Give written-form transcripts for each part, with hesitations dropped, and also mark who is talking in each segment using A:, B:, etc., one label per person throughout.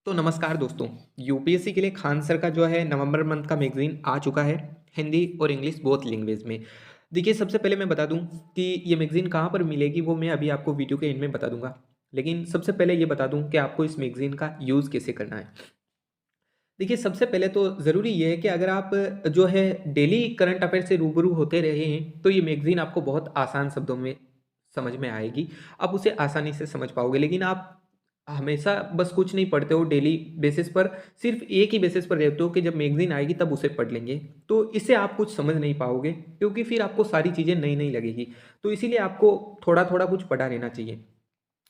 A: तो नमस्कार दोस्तों। यूपीएससी के लिए खान सर का जो है नवंबर मंथ का मैगज़ीन आ चुका है, हिंदी और इंग्लिश बोथ लैंग्वेज में। देखिए, सबसे पहले मैं बता दूं कि ये मैगज़ीन कहाँ पर मिलेगी, वो मैं अभी आपको वीडियो के एंड में बता दूंगा। लेकिन सबसे पहले ये बता दूं कि आपको इस मैगज़ीन का यूज़ कैसे करना है। देखिए, सबसे पहले तो ज़रूरी ये है कि अगर आप जो है डेली करंट अफेयर से रूबरू होते रहे हैं, तो ये मैगज़ीन आपको बहुत आसान शब्दों में समझ में आएगी। आप उसे आसानी से समझ पाओगे। लेकिन आप हमेशा बस कुछ नहीं पढ़ते हो डेली बेसिस पर, सिर्फ़ एक ही बेसिस पर रहते हो कि जब मैगज़ीन आएगी तब उसे पढ़ लेंगे। तो इससे आप कुछ समझ नहीं पाओगे, क्योंकि फिर आपको सारी चीज़ें नई-नई लगेगी। तो इसीलिए आपको थोड़ा-थोड़ा कुछ पढ़ा रहना चाहिए।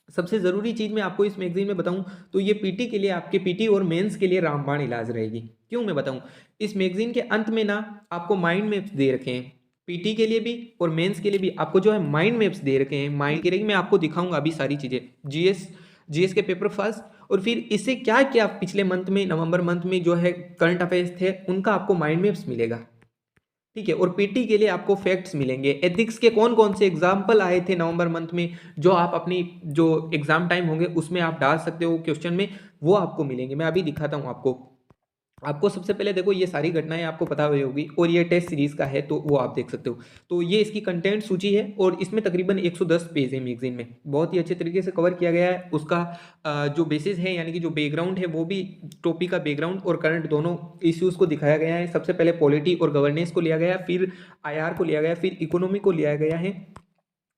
A: सबसे ज़रूरी चीज़ मैं आपको इस मैगज़ीन में बताऊँ, तो ये पीटी के लिए, आपके पीटी और मेंस के लिए रामबाण इलाज रहेगी। क्यों मैं बताऊँ? इस मैगज़ीन के अंत में ना आपको माइंड मैप्स दे रखे हैं। पीटी के लिए भी और मेंस के लिए भी आपको जो है माइंड मैप्स दे रखे हैं। माइंड के लिए मैं आपको दिखाऊँगा अभी सारी चीज़ें। जीएस जीएस के पेपर फर्स्ट और फिर इससे क्या-क्या पिछले मंथ में, नवंबर मंथ में जो है करंट अफेयर्स थे, उनका आपको माइंड मैप्स मिलेगा। ठीक है, और पीटी के लिए आपको फैक्ट्स मिलेंगे। एथिक्स के कौन-कौन से एग्ज़ाम्पल आए थे नवंबर मंथ में, जो आप अपनी जो एग्ज़ाम टाइम होंगे उसमें आप डाल सकते हो क्वेश्चन में, वो आपको मिलेंगे। मैं अभी दिखाता हूँ आपको। आपको सबसे पहले देखो, ये सारी घटनाएँ आपको पता हुई होगी और ये टेस्ट सीरीज़ का है, तो वो आप देख सकते हो। तो ये इसकी कंटेंट सूची है और इसमें तकरीबन 110 पेज है मैगज़ीन में। बहुत ही अच्छे तरीके से कवर किया गया है। उसका जो बेसिस है, यानी कि जो बैकग्राउंड है, वो भी टॉपिक का बैकग्राउंड और करंट दोनों इश्यूज़ को दिखाया गया है। सबसे पहले पॉलिटी और गवर्नेंस को लिया गया है, फिर आईआर को लिया गया है, फिर इकोनॉमी को लिया गया है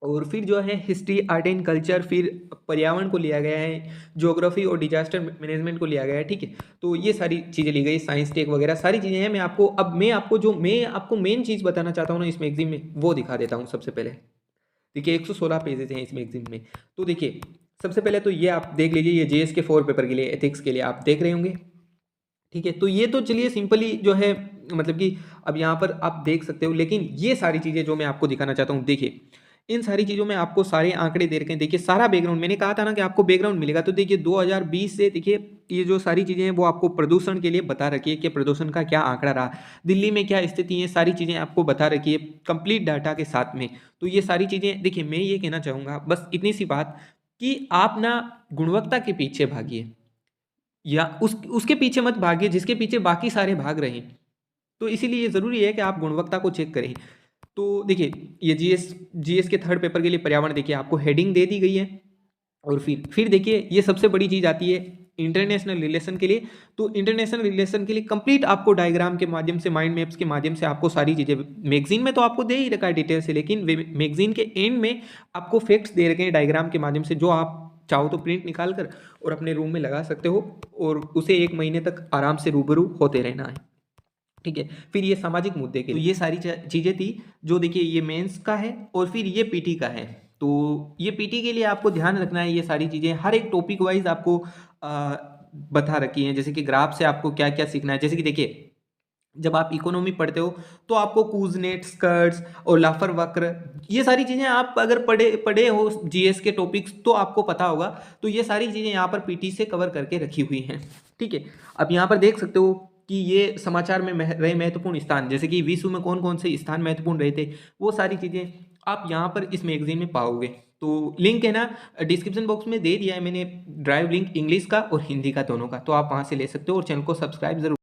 A: और फिर जो है हिस्ट्री, आर्ट एंड कल्चर, फिर पर्यावरण को लिया गया है, ज्योग्राफी और डिजास्टर मैनेजमेंट को लिया गया है। ठीक है, तो ये सारी चीज़ें ली गई, साइंस टेक वगैरह सारी चीज़ें हैं। मैं आपको मेन चीज़ बताना चाहता हूँ ना इस मैगजीन में, वो दिखा देता हूँ सबसे पहले। देखिए, 116 पेजेस हैं इस मैगजीन में। तो देखिए, सबसे पहले तो ये आप देख लीजिए, ये जेएस के 4 पेपर के लिए, एथिक्स के लिए आप देख रहे होंगे। ठीक है, तो ये तो चलिए सिंपली जो है, मतलब कि अब यहाँ पर आप देख सकते हो। लेकिन ये सारी चीज़ें जो मैं आपको दिखाना चाहता हूँ, देखिए, इन सारी चीज़ों में आपको सारे आंकड़े दे रखे हैं। देखिए, सारा बैकग्राउंड मैंने कहा था ना कि आपको बैकग्राउंड मिलेगा। तो देखिए, 2020 से देखिए, ये जो सारी चीज़ें हैं वो आपको प्रदूषण के लिए बता रखी है कि प्रदूषण का क्या आंकड़ा रहा, दिल्ली में क्या स्थिति है, सारी चीज़ें आपको बता रखी है कंप्लीट डाटा के साथ में। तो ये सारी चीज़ें देखिए, मैं ये कहना चाहूँगा बस इतनी सी बात, कि आप ना गुणवत्ता के पीछे भागिए, या उसके पीछे मत भागिए जिसके पीछे बाकी सारे भाग रहे हैं। तो इसीलिए ये ज़रूरी है कि आप गुणवत्ता को चेक करें। तो देखिए, ये जीएस के थर्ड पेपर के लिए पर्यावरण, देखिए आपको हेडिंग दे दी गई है। और फिर देखिए, ये सबसे बड़ी चीज़ आती है इंटरनेशनल रिलेशन के लिए। तो इंटरनेशनल रिलेशन के लिए कंप्लीट आपको डायग्राम के माध्यम से, माइंड मैप्स के माध्यम से आपको सारी चीज़ें, मैगज़ीन में तो आपको दे ही रखा है डिटेल से, लेकिन मैगज़ीन के एंड में आपको फैक्ट्स दे रखे हैं डायग्राम के माध्यम से, जो आप चाहो तो प्रिंट निकाल कर और अपने रूम में लगा सकते हो और उसे 1 महीने तक आराम से रूबरू होते रहना है। ठीक है, फिर ये सामाजिक मुद्दे के लिए, तो ये सारी चीज़ें थी जो, देखिए, ये मेंस का है और फिर ये पीटी का है। तो ये पीटी के लिए आपको ध्यान रखना है, ये सारी चीज़ें हर एक टॉपिक वाइज आपको बता रखी हैं। जैसे कि ग्राफ से आपको क्या क्या सीखना है। जैसे कि देखिए, जब आप इकोनॉमी पढ़ते हो तो आपको कूजनेट, स्कर्ट्स और लाफर वक्र, ये सारी चीज़ें आप अगर पढ़े पढ़े हो जीएस के टॉपिक्स, तो आपको पता होगा। तो ये सारी चीज़ें यहाँ पर पीटी से कवर करके रखी हुई हैं। ठीक है, अब यहाँ पर देख सकते हो कि ये समाचार में रहे महत्वपूर्ण स्थान, जैसे कि विश्व में कौन कौन से स्थान महत्वपूर्ण रहे थे, वो सारी चीज़ें आप यहाँ पर इस मैगजीन में पाओगे। तो लिंक है ना, डिस्क्रिप्शन बॉक्स में दे दिया है मैंने, ड्राइव लिंक इंग्लिश का और हिंदी का दोनों का, तो आप वहाँ से ले सकते हो और चैनल को सब्सक्राइब जरूर।